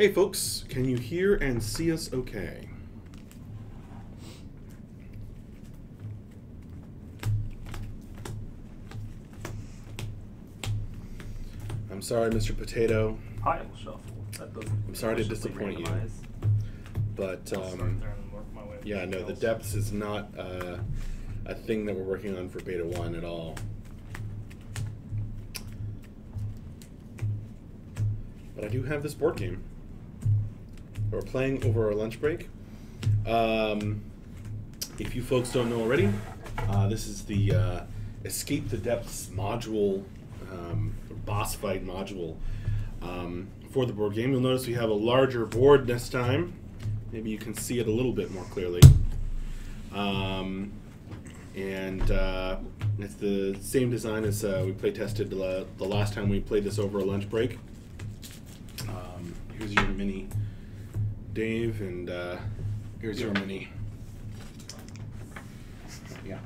Hey folks, can you hear and see us okay? I'm sorry, Mr. Potato. Pile shuffle. That doesn't. I'm sorry to disappoint you. But yeah, no, the depths is not a thing that we're working on for Beta 1 at all. But I do have this board game that we're playing over our lunch break. If you folks don't know already, this is the Escape the Depths module, boss fight module for the board game. You'll notice we have a larger board this time. Maybe you can see it a little bit more clearly. It's the same design as we play tested the last time we played this over a lunch break. Here's your mini, Dave, and here's your mini. Yeah.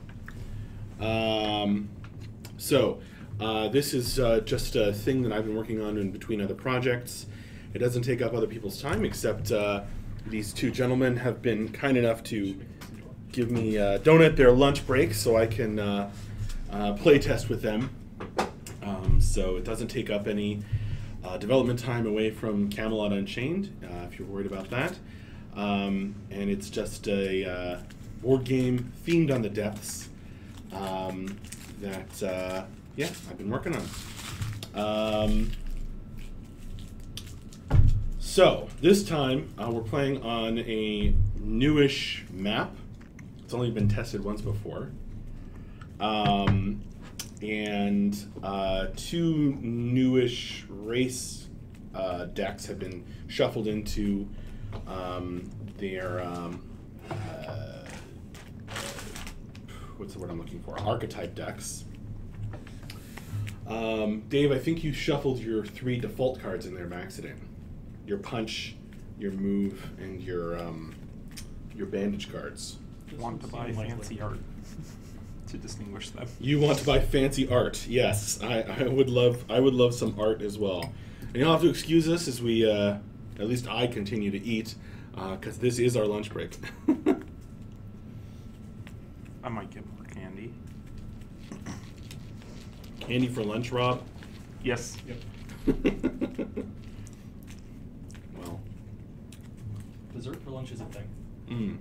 This is just a thing that I've been working on in between other projects. It doesn't take up other people's time, except these two gentlemen have been kind enough to give me donate their lunch break so I can play test with them. So it doesn't take up any development time away from Camelot Unchained, if you're worried about that. And it's just a board game themed on the depths that, yeah, I've been working on. So this time we're playing on a newish map. It's only been tested once before. And two newish race decks have been shuffled into their what's the word I'm looking for? Archetype decks. Dave, I think you shuffled your 3 default cards in there by accident. Your punch, your move, and your bandage cards. Want to buy fancy art to distinguish them. You want to buy fancy art? Yes, I would love some art as well. And you'll have to excuse us as we, at least I, continue to eat, because this is our lunch break. I might get more candy. Candy for lunch, Rob? Yes. Yep. Well, dessert for lunch is a thing. Mm.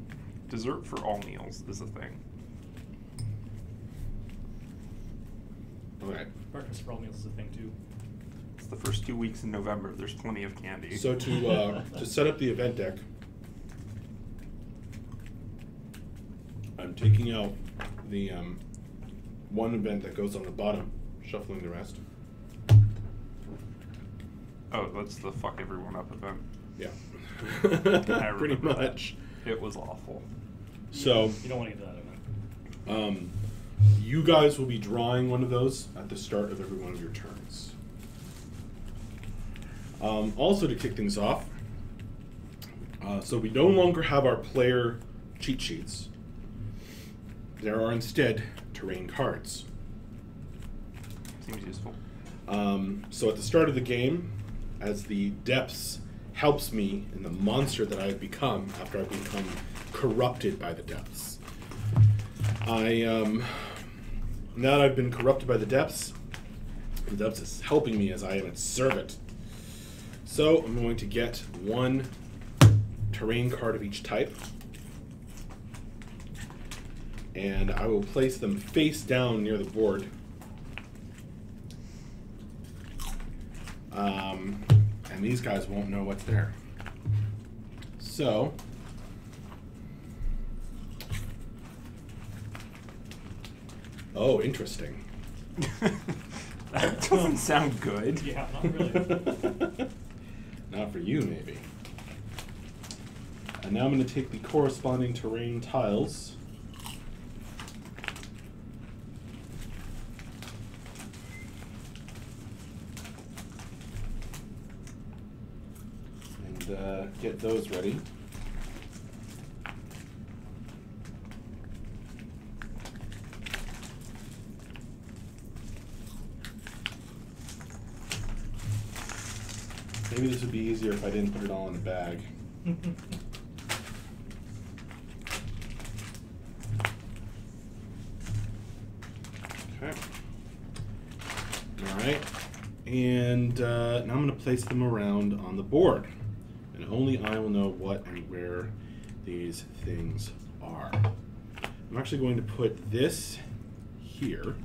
Dessert for all meals is a thing. Okay. Breakfast for all meals is a thing too. It's the first 2 weeks in November. There's plenty of candy. So to set up the event deck, I'm taking out the one event that goes on the bottom, shuffling the rest. Oh, that's the fuck everyone up event. Yeah. I Pretty remember much. that. It was awful. So you don't want to get to that event. You guys will be drawing one of those at the start of every one of your turns. Also, to kick things off, so we no longer have our player cheat sheets. There are instead terrain cards. Seems useful. So at the start of the game, as the depths helps me in the monster that I've become after I've become corrupted by the depths. Now that I've been corrupted by the depths is helping me as I am its servant. So I'm going to get 1 terrain card of each type, and I will place them face down near the board. And these guys won't know what's there. So, oh, interesting. That doesn't sound good. Yeah, not really. Not for you, maybe. And now I'm going to take the corresponding terrain tiles. And get those ready. Maybe this would be easier if I didn't put it all in a bag. Okay. All right. And now I'm going to place them around on the board. And only I will know what and where these things are. I'm actually going to put this here.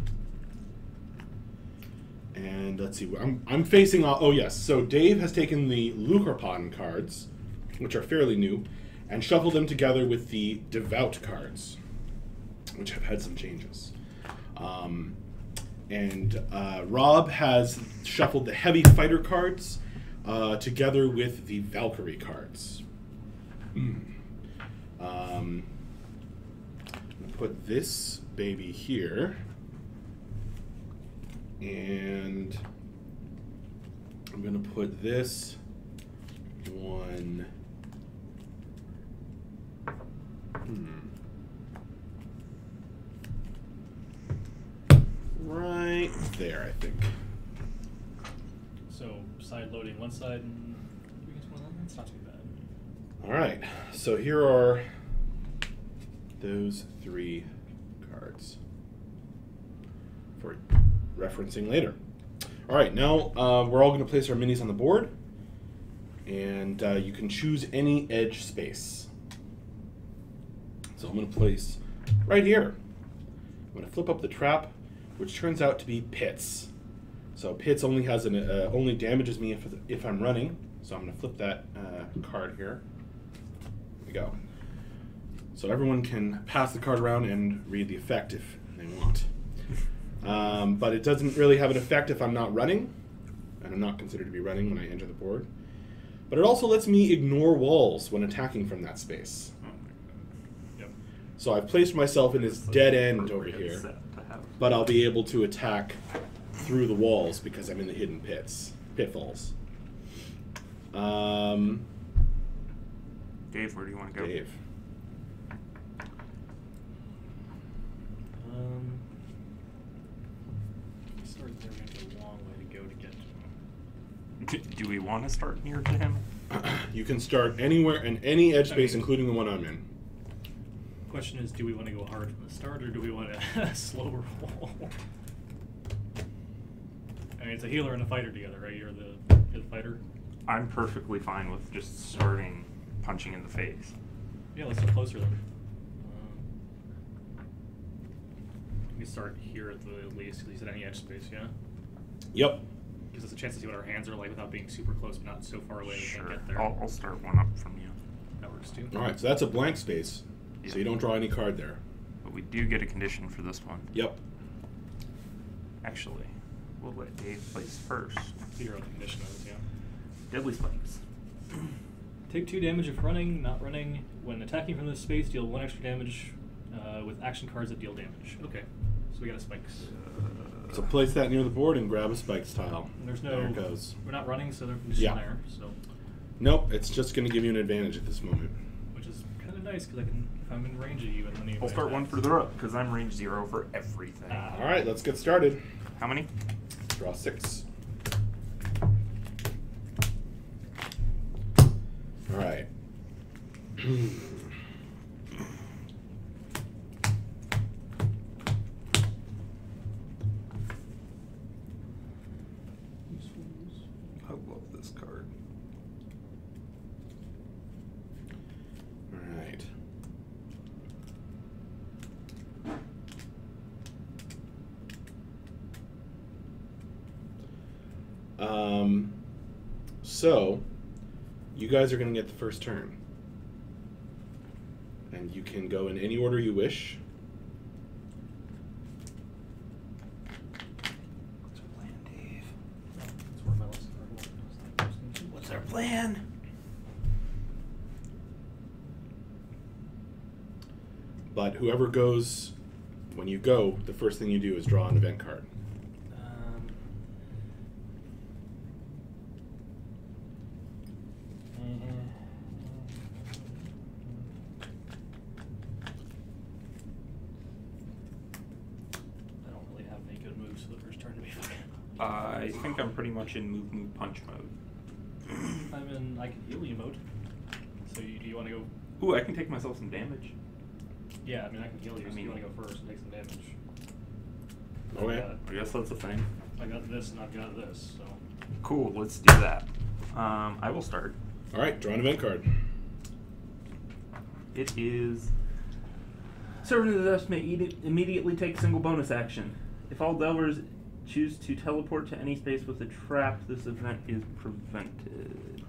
And let's see, I'm facing off. Oh yes, so Dave has taken the Lucarpon cards, which are fairly new, and shuffled them together with the Devout cards, which have had some changes. Rob has shuffled the Heavy Fighter cards together with the Valkyrie cards. I'm gonna put this baby here. And I'm going to put this one right there, I think. So side loading one side and against one other. It's not too bad. All right. So here are those 3 cards for referencing later. All right, now we're all going to place our minis on the board, and you can choose any edge space. So I'm going to place right here. I'm going to flip up the trap, which turns out to be pits. So pits only has only damages me if I'm running. So I'm going to flip that card here. There we go. So everyone can pass the card around and read the effect if they want. But it doesn't really have an effect if I'm not running, and I'm not considered to be running when I enter the board. But it also lets me ignore walls when attacking from that space. Yep. So I've placed myself in this dead end over here, but I'll be able to attack through the walls because I'm in the hidden pitfalls. Dave, where do you want to go? Dave. Start there might be a long way to go to get to him. Do we want to start near to him? You can start anywhere in any edge space, including the one I'm in. Question is, do we want to go hard from the start, or do we want a slow roll? I mean, it's a healer and a fighter together, right? You're the fighter. I'm perfectly fine with just starting punching in the face. Yeah, let's get closer then. We start here at the least, because he's at any edge space, yeah? Yep. Gives us a chance to see what our hands are like without being super close, but not so far away we Sure. can't get there. I'll start one up from you. That works too. All right, so that's a blank space, Yeah. so you don't draw any card there. But we do get a condition for this one. Yep. Actually, we'll let Dave place first. Figure out the condition of it, yeah. Deadly spikes. Take 2 damage if running, not running. When attacking from this space, deal 1 extra damage with action cards that deal damage. Okay, so we got a spikes. So place that near the board and grab a spikes tile. And there's no. There it goes. We're not running, so there's condition Yeah. there. So. Nope, it's just going to give you an advantage at this moment. Which is kind of nice because I can, if I'm in range of you, and then I'll start one further up because I'm range 0 for everything. All right, let's get started. How many? Draw 6. All right. I love this card. All right. So, you guys are going to get the first turn. And you can go in any order you wish. What's our plan, Dave? That's where my lesson card was. What's our plan? But whoever goes, when you go, the first thing you do is draw an event card. I don't really have any good moves for the first turn to be fine. I think I'm pretty much in move punch mode. I'm in I can heal you mode. So you want to go? Ooh, I can take myself some damage. Yeah, I mean I can heal you. So you want to go first and take some damage? Okay. I guess that's a thing. I got this and I've got this. So. Cool, let's do that. I will start. All right, draw an event card. It is... Servant of the Depths may immediately take a single bonus action. If all Delvers choose to teleport to any space with a trap, this event is prevented.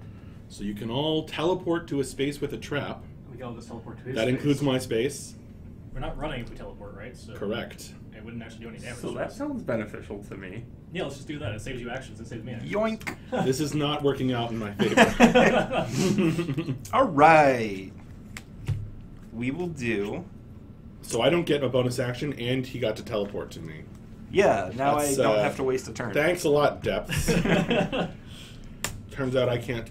So you can all teleport to a space with a trap. We can all just teleport to his That space. includes my space. We're not running if we teleport, right? So Correct. It wouldn't actually do any damage. So to that us. sounds beneficial to me. Yeah, let's just do that. It saves you actions. It saves me actions. Yoink! This is not working out in my favor. All right. We will do... So I don't get a bonus action, and he got to teleport to me. Yeah, now That's, I don't have to waste a turn. Thanks a lot, Depths. Turns out I can't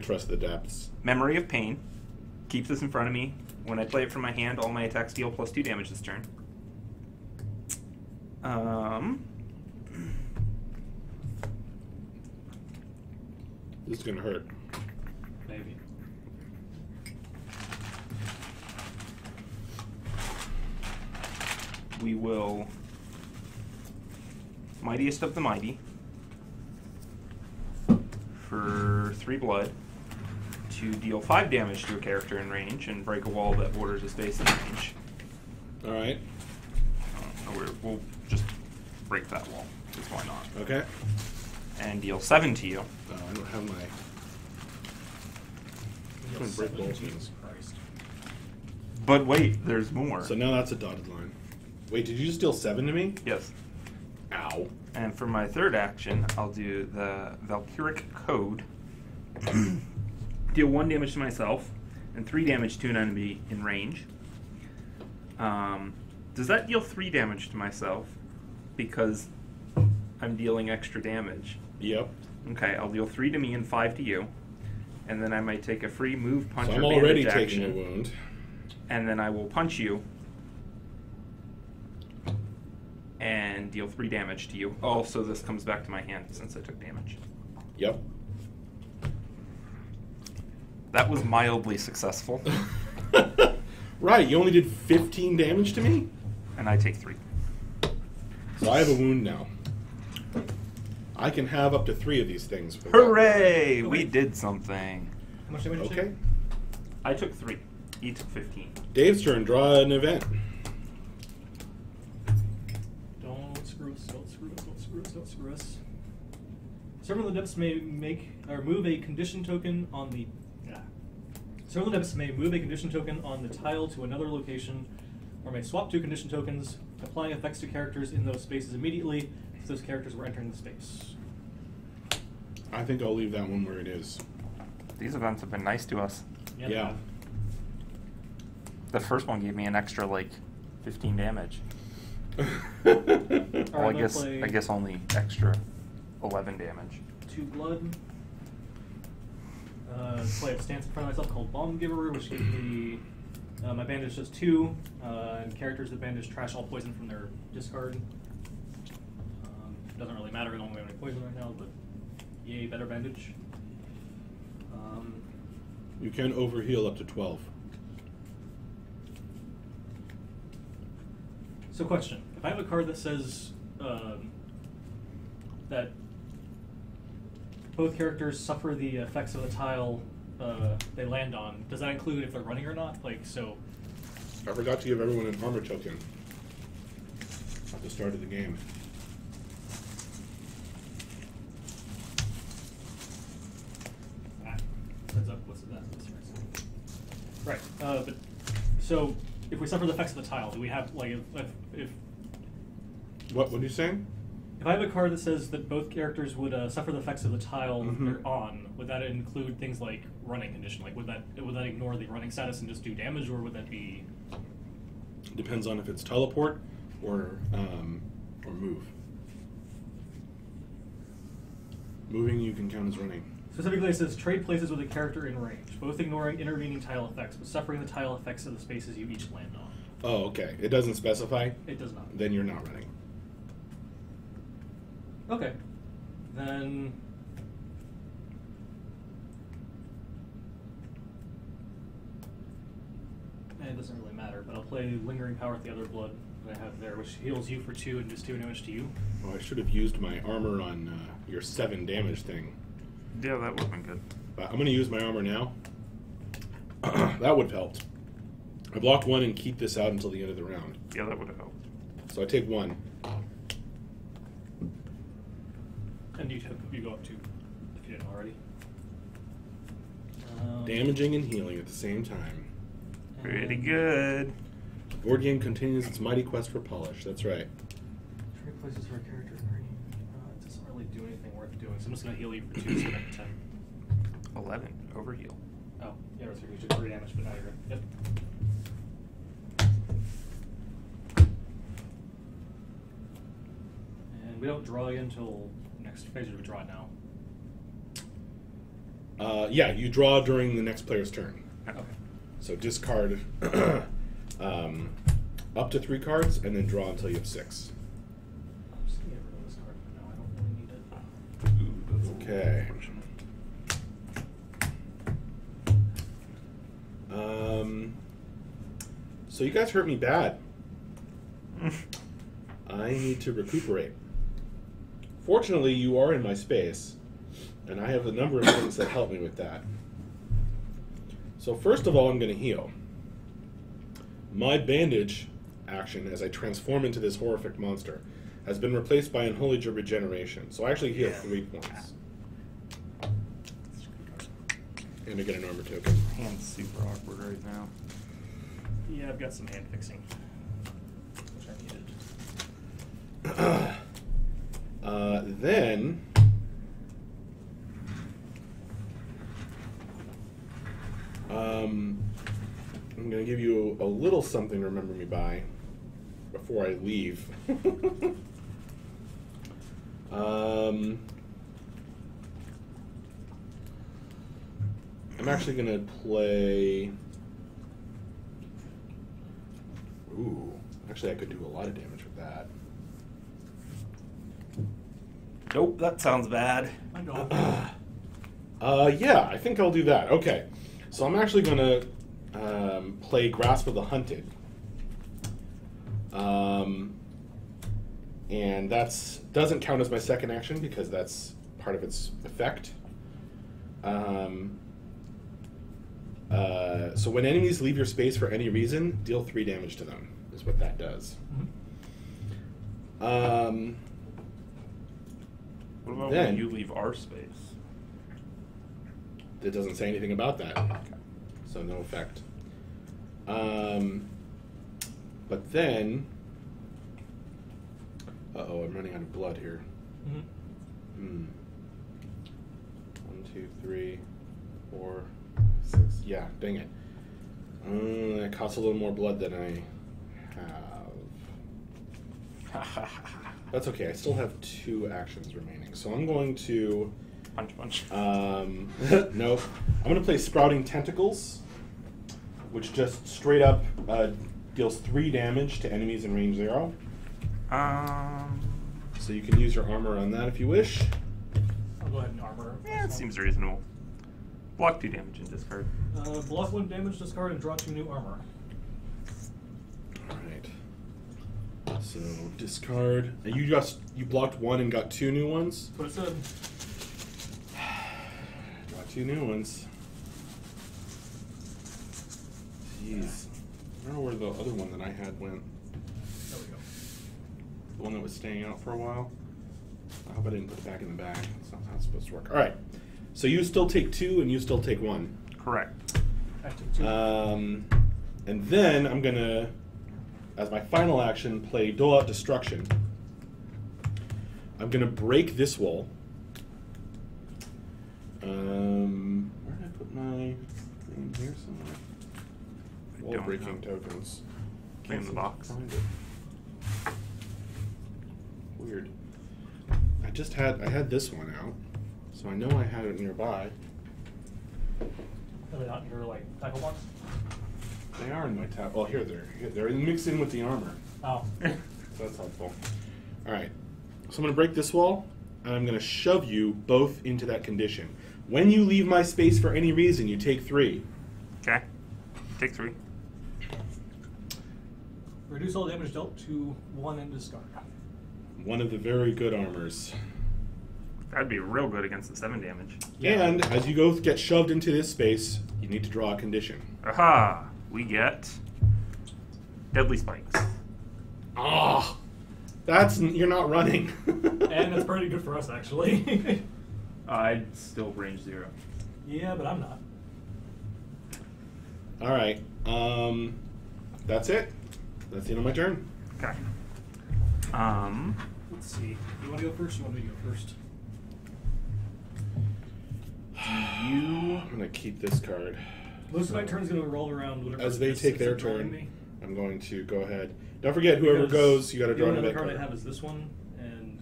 trust the Depths. Memory of Pain. Keep this in front of me. When I play it from my hand, all my attacks deal +2 damage this turn. This is gonna hurt. Maybe. We will Mightiest of the Mighty for 3 blood to deal 5 damage to a character in range and break a wall that borders a space in range. All right. We'll just break that wall, because why not? Okay. And deal 7 to you. I don't have my. Deal Break 7, balls, Jesus Christ. But wait, there's more. So now that's a dotted line. Wait, did you just deal 7 to me? Yes. Ow. And for my third action, I'll do the Valkyric Code. Deal 1 damage to myself and 3 damage to an enemy in range. Does that deal 3 damage to myself? Because I'm dealing extra damage. Yep. Okay, I'll deal 3 to me and 5 to you. And then I might take a free move, punch, So or I'm bandage already action. taking a wound. And then I will punch you and deal 3 damage to you. Oh, so this comes back to my hand since I took damage. Yep. That was mildly successful. Right, you only did 15 damage to me? And I take 3. So I have a wound now. I can have up to 3 of these things. For Hooray! We did something. How much damage? Okay. I took 3. He took 15. Dave's turn. Draw an event. Don't screw us. Don't screw us. Don't screw us. Don't screw us. Servant of the Depths may make or move a condition token on the. Servant of the Depths may move a condition token on the tile to another location, or may swap 2 condition tokens, applying effects to characters in those spaces immediately if those characters were entering the space. I think I'll leave that one where it is. These events have been nice to us. Yeah. The first one gave me an extra, 15 damage. Well, I guess only extra 11 damage. 2 blood. Play a stance in front of myself called Bomb Giver, which gives me my bandage does 2, and characters that bandage trash all poison from their discard. Doesn't really matter, I don't have any poison right now, but yay, better bandage. You can overheal up to 12. So question, if I have a card that says that both characters suffer the effects of the tile they land on, does that include if they're running or not? So. I forgot to give everyone an armor token at the start of the game. Heads up, what's that? Right, but so if we suffer the effects of the tile, do we have if What are you saying? If I have a card that says that both characters would suffer the effects of the tile they're on, would that include things like running condition? Would that ignore the running status and just do damage, or would that be? Depends on if it's teleport or move. Moving you can count as running. Specifically, it says trade places with a character in range, both ignoring intervening tile effects, but suffering the tile effects of the spaces you each land on. Oh, okay. It doesn't specify? It does not. Then you're not running. Okay. Then it doesn't really matter, but I'll play Lingering Power with the other blood that I have there, which heals you for 2 and does 2 damage to you. Oh, I should have used my armor on your 7 damage thing. Yeah, that would have been good. But I'm going to use my armor now. That would have helped. I blocked 1 and keep this out until the end of the round. Yeah, that would have helped. So I take 1. And you go up 2, if you didn't already. Damaging and healing at the same time. Pretty good. Board game continues its mighty quest for polish. That's right. Trade places for a character. It doesn't really do anything worth doing, so I'm just going to heal you for 2, so that's 10. 11. Overheal. Oh, yeah, that's right. You took 3 damage, but now you're good. Yep. And we don't draw you until next phase, or we draw it now. Yeah, you draw during the next player's turn. Okay. So discard up to 3 cards, and then draw until you have 6. I'm just going to get rid of this card for now. I don't really need it. Ooh, that's Okay. So you guys hurt me bad. I need to recuperate. Fortunately, you are in my space, and I have a number of things that help me with that. So first of all, I'm going to heal. My bandage action, as I transform into this horrific monster, has been replaced by Unholy Regeneration. So I actually heal 3 points. And I get an armor token. Hand's super awkward right now. Yeah, I've got some hand fixing, which I needed. Then I'm going to give you a little something to remember me by before I leave. I'm actually going to play... Ooh, actually I could do a lot of damage with that. Nope, that sounds bad. I know. Yeah, I think I'll do that. Okay, so I'm actually going to play Grasp of the Hunted. And that's doesn't count as my second action because that's part of its effect. So when enemies leave your space for any reason, deal 3 damage to them, is what that does. What about Then- when you leave our space? It doesn't say anything about that, so no effect. But then... Uh-oh, I'm running out of blood here. 1, 2, 3, 4, 6. Yeah, dang it. That costs a little more blood than I have. That's okay. I still have 2 actions remaining. So I'm going to... Punch. Nope. I'm going to play Sprouting Tentacles, which just straight up deals 3 damage to enemies in range 0. So you can use your armor on that if you wish. I'll go ahead and armor. Yeah, it seems reasonable. Block 2 damage and discard. Block 1 damage, discard, and draw 2 new armor. Alright. So discard. And you blocked 1 and got 2 new ones? That's what it said. Draw 2 new ones. Jeez. I don't know where the other one that I had went. There we go. The one that was staying out for a while. I hope I didn't put it back in the bag. That's not how it's supposed to work. Alright. So you still take 2 and you still take 1. Correct. I took 2. And then I'm going to, as my final action, play Dole Out Destruction. I'm going to break this wall. Where did I put my thing here somewhere? Wall don't breaking know. tokens. In the seem to box. find it. Weird. I had this one out, so I know I had it nearby. Are they not in your, like, tackle box? They are in my tab. Oh, here they're mixed in with the armor. Oh. So that's helpful. All right. So I'm going to break this wall, and I'm going to shove you both into that condition. When you leave my space for any reason, you take 3. Okay. Take 3. Reduce all damage dealt to 1 and discard. One of the very good armors. That'd be real good against the 7 damage. And as you go get shoved into this space, you need to draw a condition. Aha! We get Deadly Spikes. Ah, you're not running. And that's pretty good for us, actually. I'd still range 0. Yeah, but I'm not. All right. That's it. That's the end of my turn. Okay. Let's see. You want to go first? You want me to go first? I'm gonna keep this card. Most of my turn's going to roll around whatever. As they take their turn, me. I'm going to go ahead. Don't forget, whoever goes, you got to draw another another card. card. I have is this one, and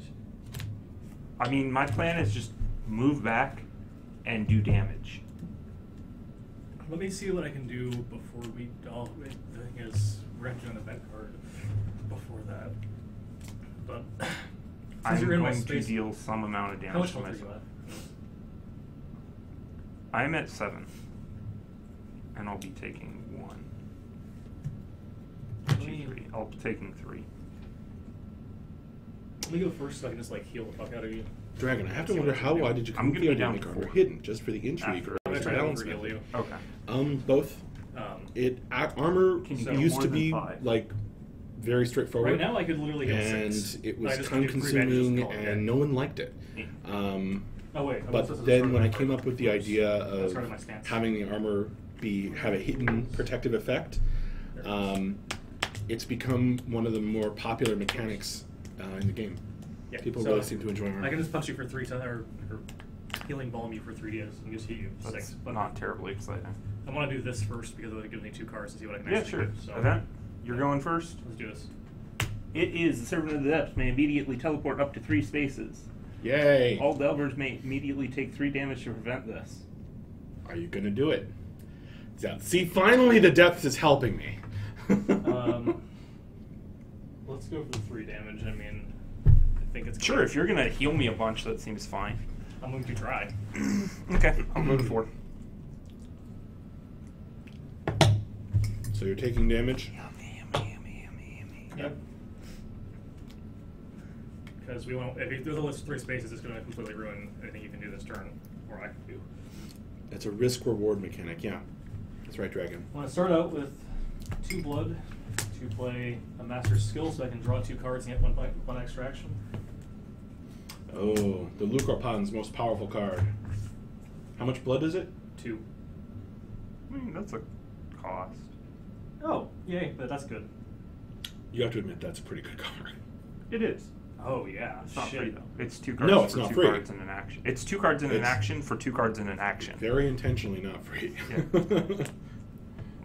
I mean, my plan is just move back and do damage. let me see what I can do before we. Oh, the thing is, we're going to do an event card before that. But I'm you're in my going to space, deal some amount of how damage much to health are you myself. at? I'm at 7. And I'll be taking 1. 2, 3. I'll be taking 3. Let me go first so I can just like heal the fuck out of you. Dragon, I have to wonder how wide did you come I'm with gonna the be down idea to card? 4. Hidden, just for the intrigue. After. Or I'm as going a to try to balance over heal method. you. Okay. Both. Armor Can you go used more to than be 5? like very straightforward. Right now I could literally heal and 6. it I was just time need 3 bandages consuming to call it and good. no one liked it. Oh wait, But then when I came up with the idea That's of part of my stance. having the armor have a hidden protective effect, it's become one of the more popular mechanics in the game. Yeah, People so really seem to enjoy armor. I can just punch you for 3 times, or healing balm you for 3 days and just hit you 6. That's But not terribly exciting. I want to do this first because it gives me 2 cards to see what I can Yeah, actually sure. do. So Event, you're going first. let's do this. It is the Servant of the Depths may immediately teleport up to 3 spaces. Yay! All Delvers may immediately take 3 damage to prevent this. Are you going to do it? See, finally the depth is helping me. Let's go for the 3 damage. I mean, I think it's Sure, good. if you're going to heal me a bunch, that seems fine. I'm going to try. Okay, I'll go to 4. So you're taking damage? Yep. Because we won't. If there's only 3 spaces, it's going to completely ruin anything you can do this turn, or I can do. It's a risk-reward mechanic, yeah. That's right, Dragon. I want to start out with 2 blood to play a master's skill, so I can draw 2 cards and get one extra action. Oh, the Lucropan's most powerful card. How much blood is it? 2. I mean, that's a cost. Oh, yay! But that's good. You have to admit that's a pretty good card. It is. Oh yeah. It's not Shit. free, though. It's 2 cards No, it's for not 2 free. cards in an action. It's 2 cards in an It's- action for 2 cards in an action. Very intentionally not free. Yeah.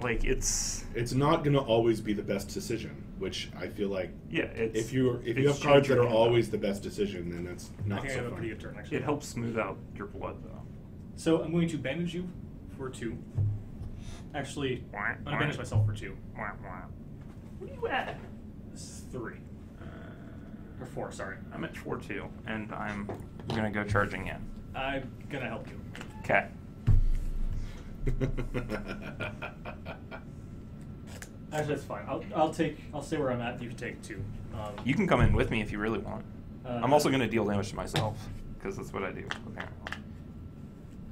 Like, it's not going to always be the best decision, which I feel like yeah. It's if you it's have cards that are changing, always the best decision, then that's I not think I so have a pretty fun. good turn actually. It helps smooth out your blood, though. So I'm going to bandage you for 2. Actually, I'm going to bandage myself for 2. Wah, wah. What are you at? This is 3. Or 4, sorry. I'm at 4 too, and I'm gonna go charging in. I'm going to help you. Okay. Actually, that's fine. I'll stay where I'm at. You can take 2. You can come in with me if you really want. I'm also gonna deal damage to myself because that's what I do apparently.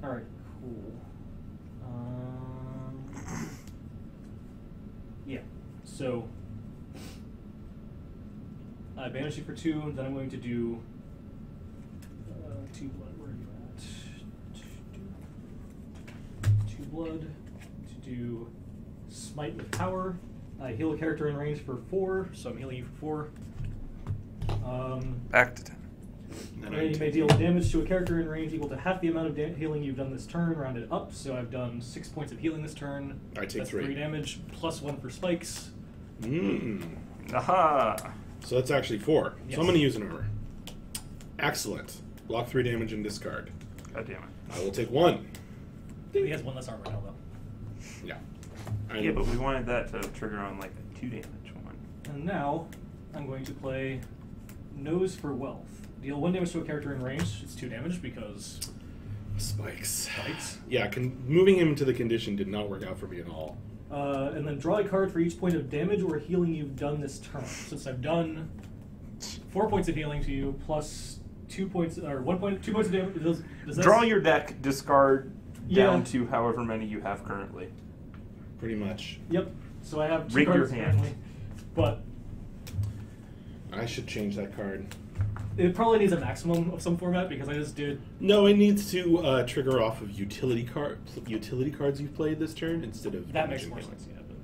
All right, cool. Yeah. So I banish you for 2, and then I'm going to do 2 blood. Where are you at? 2 blood to do smite with power. I heal a character in range for 4, so I'm healing you for 4. Back to 10. And you may deal damage to a character in range equal to half the amount of healing you've done this turn, rounded up. So I've done 6 points of healing this turn. I take That's 3. 3 damage, plus 1 for spikes. Aha! So that's actually 4. Yes. So I'm going to use an armor. Excellent. Block 3 damage and discard. God damn it. I will take 1. He has 1 less armor now, though. Yeah. Yeah, but we wanted that to trigger on like a 2 damage one. And now I'm going to play Nose for Wealth. Deal 1 damage to a character in range. It's 2 damage because Spikes. spikes. Yeah, moving him to the condition did not work out for me at all. And then draw a card for each point of damage or healing you've done this turn. Since I've done 4 points of healing to you, plus 2 points, or 1 point, 2 points of damage. Does that Draw your deck, discard down to however many you have currently. Pretty much. Yep. So I have 2 Rig your cards hand. currently, but I should change that card. it probably needs a maximum of some format because I just did. No, it needs to trigger off of utility cards you've played this turn instead of That makes damage more and healing. sense, yeah.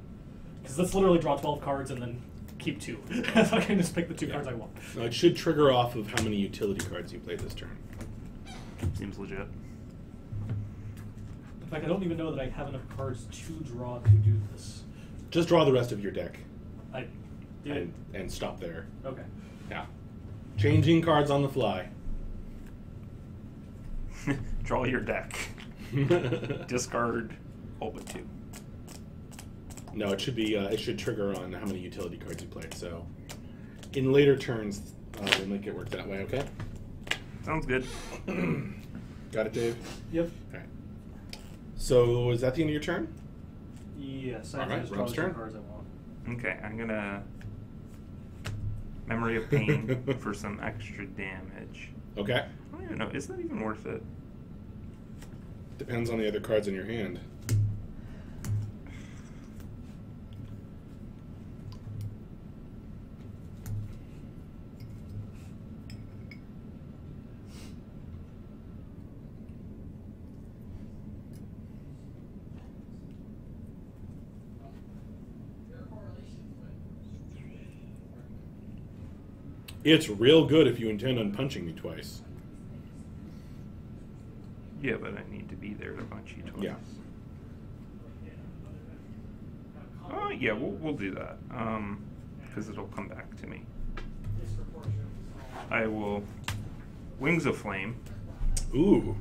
Because let's literally draw 12 cards and then keep 2. So I can just pick the 2 cards I want. No, it should trigger off of how many utility cards you played this turn. Seems legit. In fact, I don't even know that I have enough cards to draw to do this. Just draw the rest of your deck I did. and stop there. Okay. Yeah. Changing cards on the fly. Draw your deck. Discard all but 2. No, it should be. It should trigger on how many utility cards you played. So, in later turns, we'll make it work that way. Okay. Sounds good. Got it, Dave. Yep. All right. So, is that the end of your turn? Yes, I All can right, just draw Rob's the 2 turn. cards I want. Okay, I'm gonna Memory of Pain for some extra damage. Okay. I don't even know. Is that even worth it? Depends on the other cards in your hand. It's real good if you intend on punching me twice. Yeah, but I need to be there to punch you twice. Yeah. Oh, yeah, we'll do that. Because it'll come back to me. I will Wings of Flame Ooh.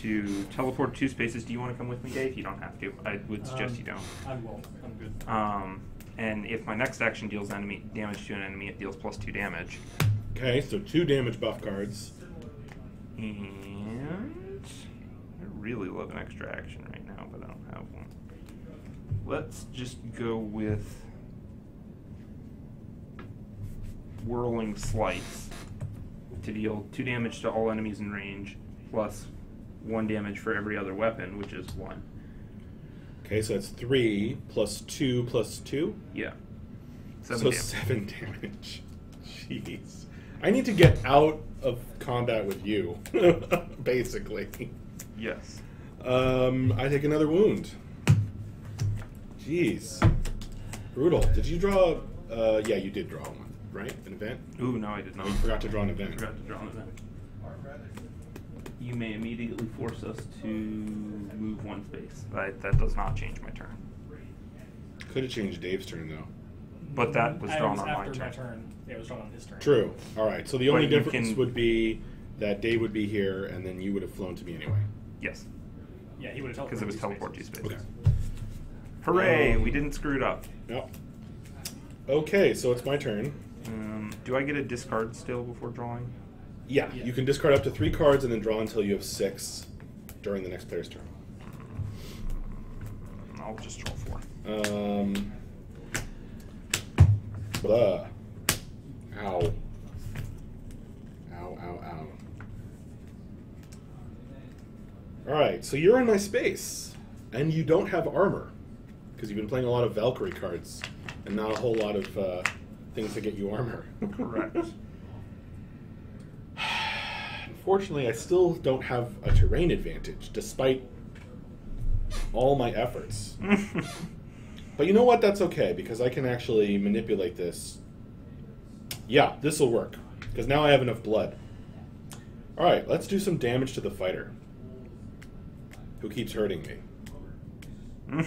to teleport 2 spaces. Do you want to come with me, Dave? You don't have to. I would suggest you don't. I won't. I'm good. And if my next action deals enemy damage to an enemy, it deals +2 damage. Okay, so 2 damage buff cards. And I really love an extra action right now, but I don't have one. Let's just go with Whirling Slice to deal 2 damage to all enemies in range, plus 1 damage for every other weapon, which is 1. Okay, so that's 3 plus 2 plus 2. Yeah. 7 So damage. 7 damage. Jeez. I need to get out of combat with you, basically. Yes. I take another wound. Jeez. Brutal. Did you draw... yeah, you did draw one, right? An event? Ooh, no, I did not. Oh, you forgot to draw an event. Forgot to draw an event. You may immediately force us to move 1 space. That does not change my turn. Could have changed Dave's turn, though. But that was drawn on my after turn. my turn. Yeah, it was drawn on his turn. True. All right, so the But only you difference can- would be that Dave would be here, and then you would have flown to me anyway. Yes, Yeah, he would have teleported. because it was 2 teleport 2 spaces. spaces. Okay. Hooray! We didn't screw it up. Yep. Okay, so it's my turn. Do I get a discard still before drawing? Yeah, Yeah. you can discard up to 3 cards and then draw until you have 6 during the next player's turn. I'll just draw 4. Blah. Ow. Ow, ow, ow. Alright, so you're in my space, and you don't have armor, because you've been playing a lot of Valkyrie cards, and not a whole lot of things that get you armor. Correct. Unfortunately, I still don't have a terrain advantage, despite all my efforts. But you know what? That's okay, because I can actually manipulate this. Yeah, this will work, because now I have enough blood. Alright, let's do some damage to the fighter, who keeps hurting me.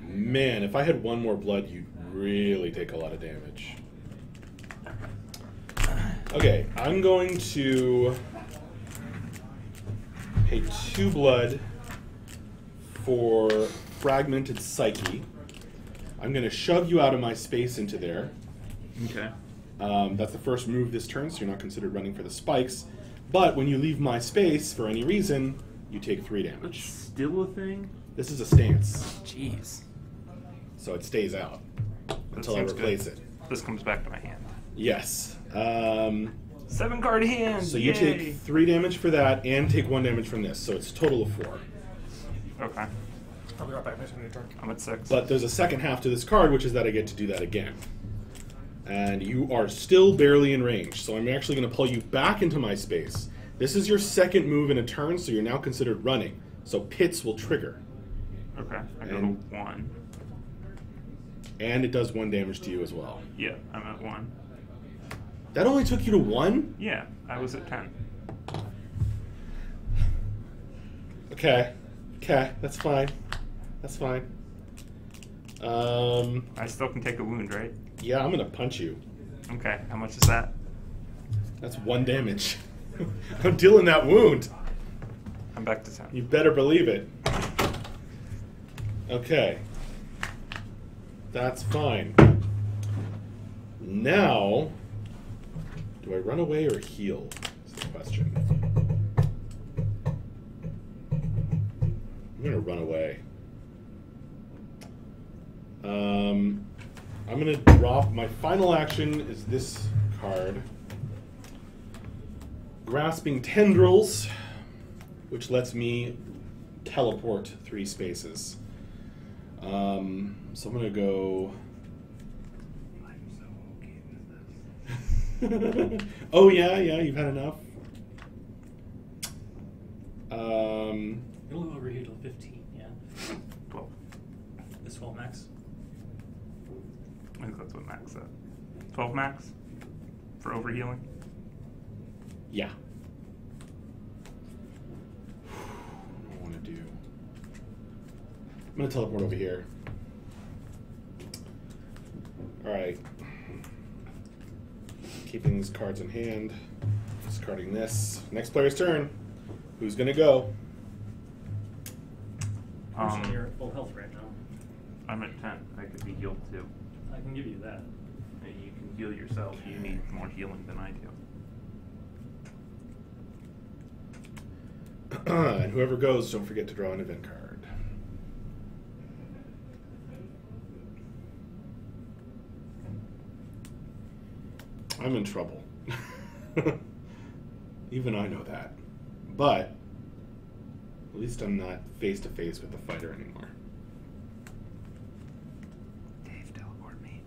Man, if I had 1 more blood, you'd really take a lot of damage. Okay, I'm going to pay 2 blood for Fragmented Psyche. I'm going to shove you out of my space into there. Okay. That's the first move this turn, so you're not considered running for the spikes. But when you leave my space, for any reason, you take 3 That's damage. still a thing? This is a stance, Jeez. so it stays out That until I seems replace good. it. This comes back to my hand. Yes. 7-card hand. So you Yay. take 3 damage for that and take 1 damage from this, so it's a total of 4. Okay. I'll be right back. Next one, your turn. I'm at 6. But there's a second half to this card, which is that I get to do that again. And you are still barely in range, so I'm actually going to pull you back into my space. This is your second move in a turn, so you're now considered running. So pits will trigger. Okay. I go to And- 1. And it does 1 damage to you as well. Yeah, I'm at 1. That only took you to 1? Yeah, I was at 10. Okay. Okay, that's fine. That's fine. I still can take a wound, right? Yeah, I'm going to punch you. Okay. How much is that? That's 1 damage. I'm dealing that wound. I'm back to 10. You better believe it. Okay. That's fine. Now, do I run away or heal? Is the question. I'm gonna run away. I'm gonna drop. My final action is this card. Grasping Tendrils, which lets me teleport 3 spaces. So I'm gonna go. I'm so okay with this. Oh yeah, you've had enough. It'll go over here till 15, yeah. 12. This 12 max. I think that's what max said. 12 max? For overhealing? Yeah. What do I want to do? I'm gonna teleport over here. All right. Keeping these cards in hand. Discarding this. Next player's turn. Who's gonna go? Who's in your full health right now? I'm at 10. I could be healed too. I can give you that. You can heal yourself. You need more healing than I do. And whoever goes, don't forget to draw an event card. I'm in trouble. Even I know that. But at least I'm not face to face with the fighter anymore. Dave, teleport me.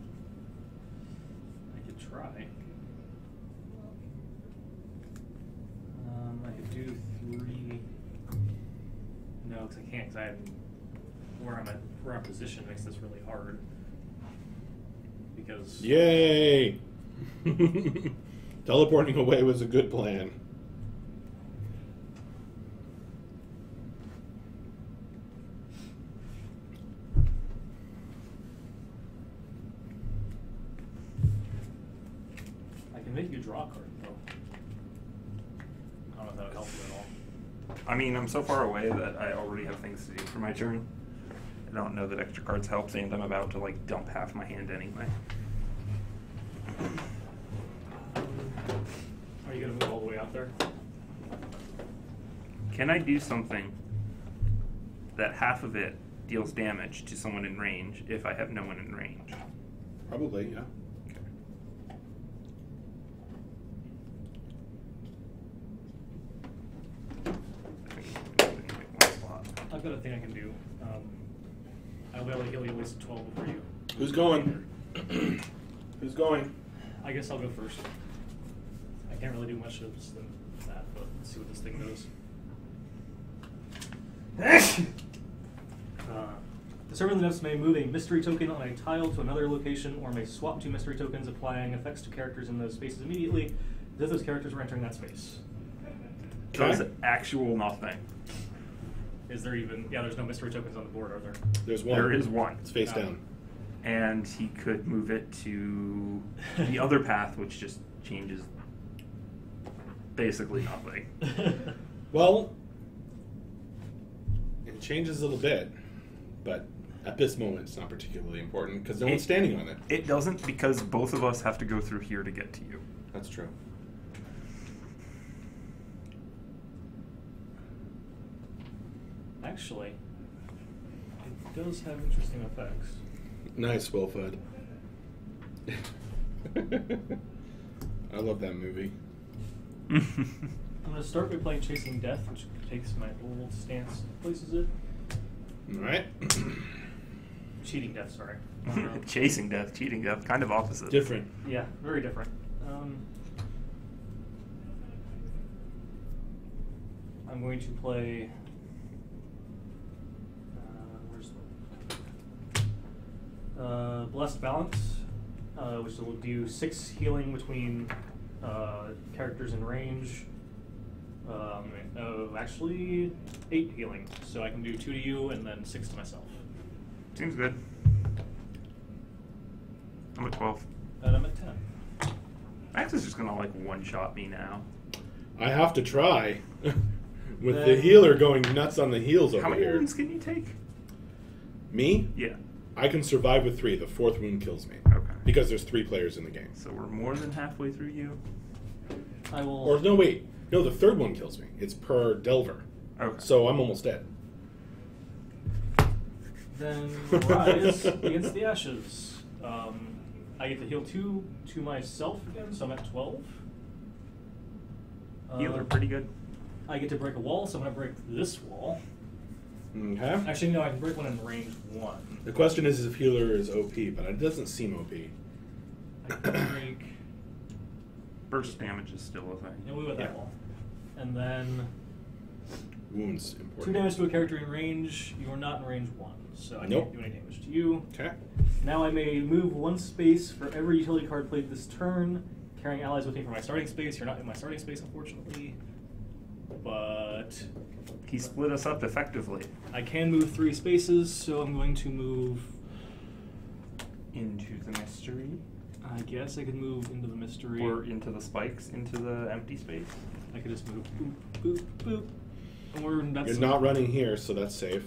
I could try. I could do 3. No, because I can't. Because where I'm positioned makes this really hard. Because Yay! Teleporting away was a good plan. I can make you draw a card, though. I don't know if that would help you at all. I mean, I'm so far away that I already have things to do for my turn. I don't know that extra cards helps, and I'm about to, like, dump half my hand anyway. Are you going to move all the way out there? Can I do something that half of it deals damage to someone in range if I have no one in range? Probably, yeah. Okay. I think I'm only like 1 slot. I've got a thing I can do. I'll be able to heal you at least 12 before you. Who's going? Who's going? I guess I'll go first. I can't really do much of this than that, but let's see what this thing does. The server of the Depths may move a mystery token on a tile to another location, or may swap 2 mystery tokens, applying effects to characters in those spaces immediately, as if those characters were entering that space. So it's actual nothing. Is there even... Yeah, there's no mystery tokens on the board, are there? There's one. There is one. It's face down. And he could move it to the other path, which just changes basically nothing. Well, it changes a little bit, but at this moment it's not particularly important because no one's standing on it. It doesn't, because both of us have to go through here to get to you. That's true. Actually, it does have interesting effects. Nice, well fed. I love that movie. I'm going to start by playing Chasing Death, which takes my old stance, places it. Alright. Cheating Death, sorry. Chasing Death, Cheating Death, kind of opposite. Different. Yeah, very different. I'm going to play. Where's the Blessed Balance, which will do 6 healing between characters in range. Actually, 8 healing, so I can do 2 to you and then 6 to myself. Seems good. I'm at 12. And I'm at 10. Max is just gonna like one-shot me now. I have to try. With the healer going nuts on the heels over How many here. wounds can you take? Me? Yeah. I can survive with 3. The 4th wound kills me. Okay. Because there's 3 players in the game. So we're more than halfway through you. I will. Or no, wait. No, the 3rd one kills me. It's per Delver. Okay. So I'm almost dead. Then Rise Against the Ashes. I get to heal 2 to myself again, so I'm at 12. Healer, pretty good. I get to break a wall, so I'm going to break this wall. Okay. Actually, no, I can break one in range 1. The question is if healer is OP, but it doesn't seem OP. I can break. Burst damage is still a thing. Yeah, we with Yeah. that wall. And then Wounds 2 important. damage to a character in range. You are not in range 1, so I Nope. can't do any damage to you. Okay. Now I may move 1 space for every utility card played this turn, carrying allies with me from my starting space. You're not in my starting space, unfortunately. But He split us up effectively. I can move 3 spaces, so I'm going to move. Into the mystery. I guess I could move into the mystery. Or into the spikes, into the empty space. I could just move boop, boop, boop. Or that's You're not running here, so that's safe.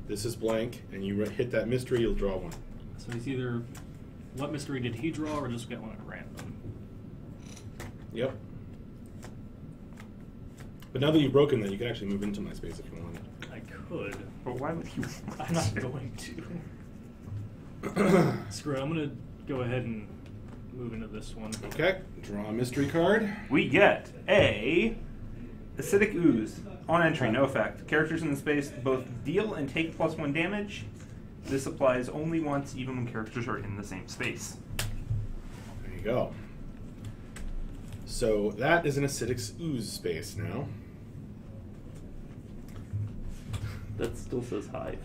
This is blank, and you hit that mystery, you'll draw 1. So it's either what mystery did he draw, or just get one at random. Yep. But now that you've broken that, you can actually move into my space if you want. I could. But why would you? I'm not going to. Screw it. I'm going to go ahead and move into this one. Okay. Draw a mystery card. We get a Acidic Ooze. On entry, no effect. Characters in the space both deal and take +1 damage. This applies only once, even when characters are in the same space. There you go. So that is an Acidic Ooze space now. That still says hive.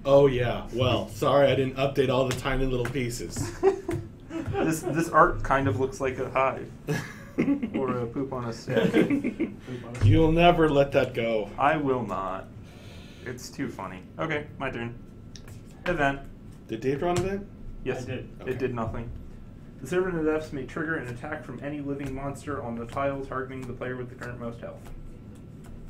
Oh yeah. Well, sorry I didn't update all the tiny little pieces. This art kind of looks like a hive. Or a poop on a stick. You'll never let that go. I will not. It's too funny. Okay, my turn. Event. Did Dave draw an event? Yes, I did. It Okay. did nothing. The Servant of Death may trigger an attack from any living monster on the tile targeting the player with the current most health.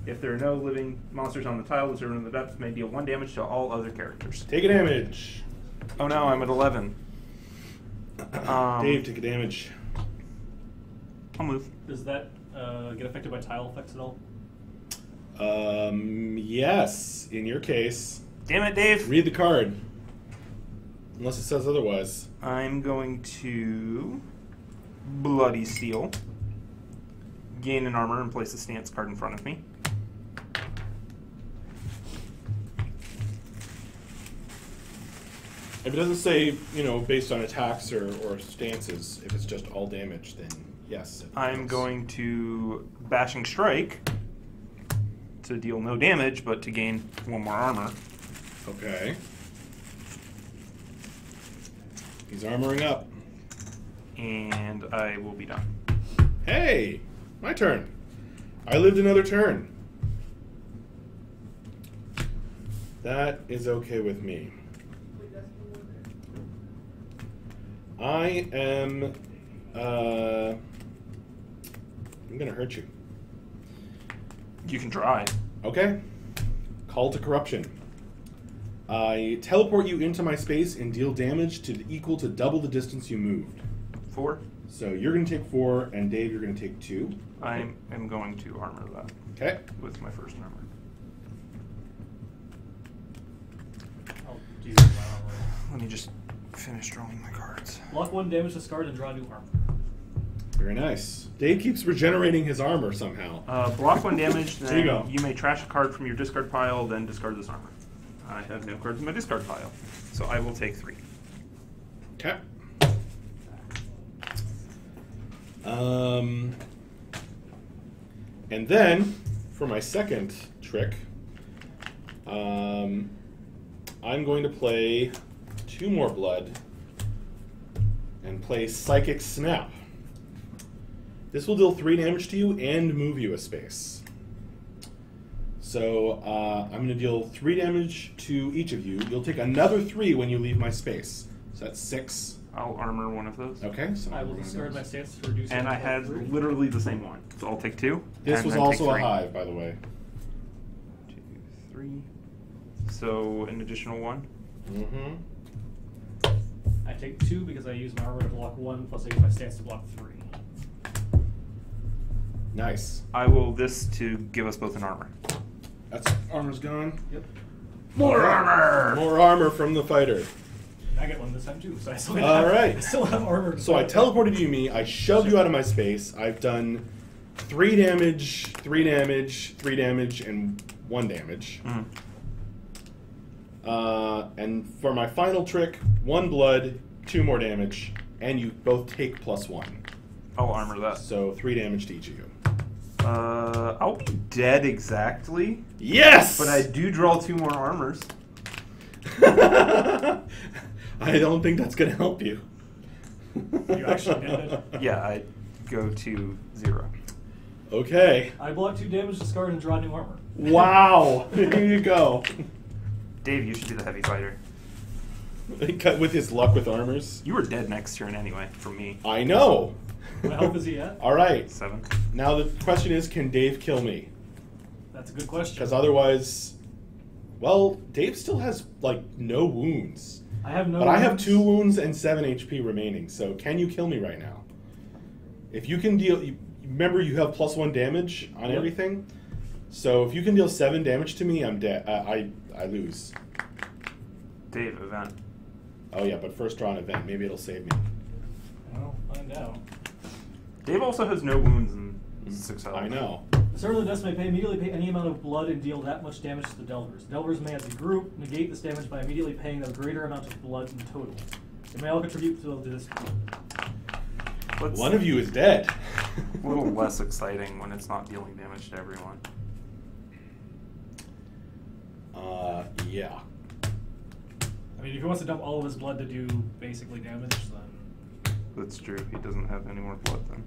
If there are no living monsters on the tile, the Servant of the Depths may deal 1 damage to all other characters. Take a damage. Oh no, I'm at 11. Dave, take a damage. I'll move. Does that get affected by tile effects at all? Yes. In your case, Damn it, Dave! read the card. Unless it says otherwise. I'm going to Bloody Steel. Gain an armor and place a stance card in front of me. If it doesn't say, based on attacks or stances, if it's just all damage, then yes. I'm going to Bashing Strike to deal no damage, but to gain 1 more armor. Okay. He's armoring up. And I will be done. Hey! My turn. I lived another turn. That is okay with me. I am... I'm gonna hurt you. You can try. Okay. Call to Corruption. I teleport you into my space and deal damage equal to double the distance you moved. 4. So you're going to take 4, and Dave, you're going to take 2. I am going to armor that Okay. with my first armor. Jesus, my armor. Let me just finish drawing my cards. Block 1, damage discard, and draw new armor. Very nice. Dave keeps regenerating his armor somehow. Block 1 damage, There you then go. you may trash a card from your discard pile, then discard this armor. I have no cards in my discard pile, so I will take 3. Okay. And then, for my second trick, I'm going to play 2 more blood and play Psychic Snap. This will deal 3 damage to you and move you a space. So I'm going to deal 3 damage to each of you. You'll take another 3 when you leave my space. So that's 6. I'll armor one of those. Okay, so I will discard my stance to reduce. And I it to had 3. literally the same one, so I'll take 2. This and was then also take a 3. hive, by the way. 2, 3. So an additional 1. Mm-hmm. I take 2 because I use my armor to block 1, plus I use my stance to block 3. Nice. I will this to give us both an armor. That's armor's gone. Yep. More armor! More armor from the fighter. I get one this time too, so I still have, All right. I still have armor. So I teleported you, me. I shoved you out of my space. I've done 3 damage, 3 damage, 3 damage, and 1 damage. And for my final trick, 1 blood, 2 more damage, and you both take +1. I'll armor that. So 3 damage to each of you. I'll be dead exactly. Yes! But I do draw 2 more armors. I don't think that's going to help you. You actually did it. Yeah, I go to 0. Okay. I block 2 damage, discard, and draw new armor. Wow. Here you go. Dave, you should be the heavy fighter. With his luck with armors. You were dead next turn anyway, from me. I know. What health is he at? All right. 7. Now the question is, can Dave kill me? That's a good question. Because otherwise, well, Dave still has like no wounds. I have no. But I have wounds. 2 wounds and 7 HP remaining. So can you kill me right now? If you can deal, remember you have +1 damage on Yep. everything. So if you can deal 7 damage to me, I'm dead. I lose. Dave, event. Oh yeah, but first draw an event. Maybe it'll save me. Well, find out. Dave also has no wounds and 6 health. I know. The servant of the depths may immediately pay any amount of blood and deal that much damage to the Delvers. Delvers may, as a group, negate this damage by immediately paying a greater amount of blood in total. They may all contribute to this. One of you is dead. A little less exciting when it's not dealing damage to everyone. Yeah. I mean, if he wants to dump all of his blood to do basically damage, then That's true. He doesn't have any more blood then.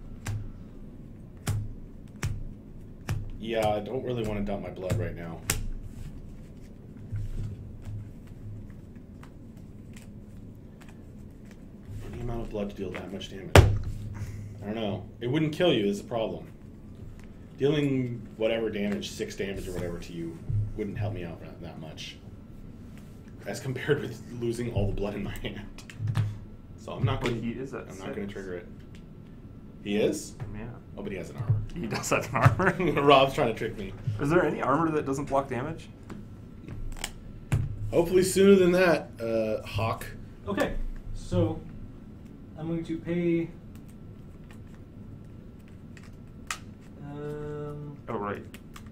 Yeah, I don't really want to dump my blood right now. Any amount of blood to deal that much damage. I don't know. It wouldn't kill you is the problem. Dealing whatever damage, 6 damage or whatever to you, wouldn't help me out that much. As compared with losing all the blood in my hand. So I'm not But going he is at I'm not going to 6. trigger it. He is? Yeah. Oh, but he has an armor. He does have an armor. Rob's trying to trick me. Is there any armor that doesn't block damage? Hopefully sooner than that, Hawk. okay. So I'm going to pay. Oh, right.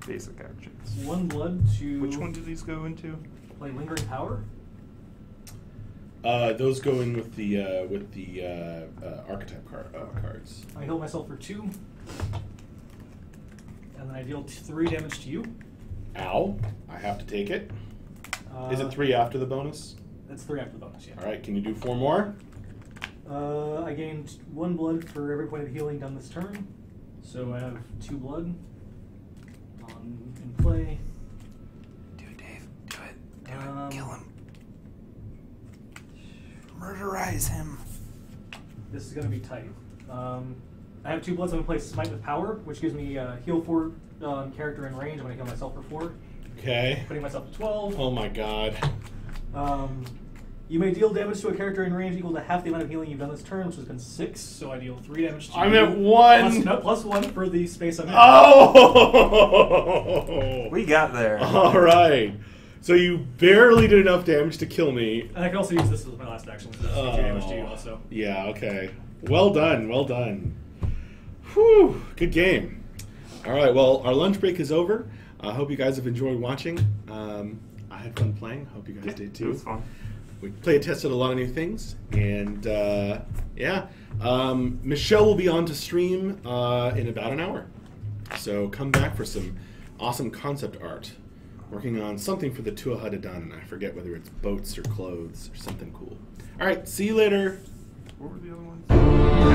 Basic actions. 1 blood to. Which one do these go into? Play Lingering Power. Those go in with the archetype cards. I heal myself for 2. And then I deal 3 damage to you. Ow! I have to take it. Is it 3 after the bonus? That's 3 after the bonus, yeah. All right. Can you do 4 more? I gained 1 blood for every point of healing done this turn. So I have 2 blood in play. Do it, Dave. Do it. Do Um, it. Kill him. Murderize him. This is going to be tight. I have 2 bloods. I'm going to play Smite with Power, which gives me heal 4 character in range. I'm going to heal myself for 4. Okay. Putting myself to 12. Oh my God. You may deal damage to a character in range equal to half the amount of healing you've done this turn, which has been 6. So I deal 3 damage to I'm you. at 1. Plus 1 for the space I'm in. Oh! We got there. All right. So you barely did enough damage to kill me. And I can also use this as my last action, so that's 2 damage to you also. Yeah, okay. Well done, well done. Whew, good game. All right, well, our lunch break is over. I hope you guys have enjoyed watching. I had fun playing. Hope you guys did too. It was fun. We tested a lot of new things, and Michelle will be on to stream in about an hour. So come back for some awesome concept art. Working on something for the Tuatha Dé and I forget whether it's boats or clothes or something cool. All right, see you later. What were the other ones?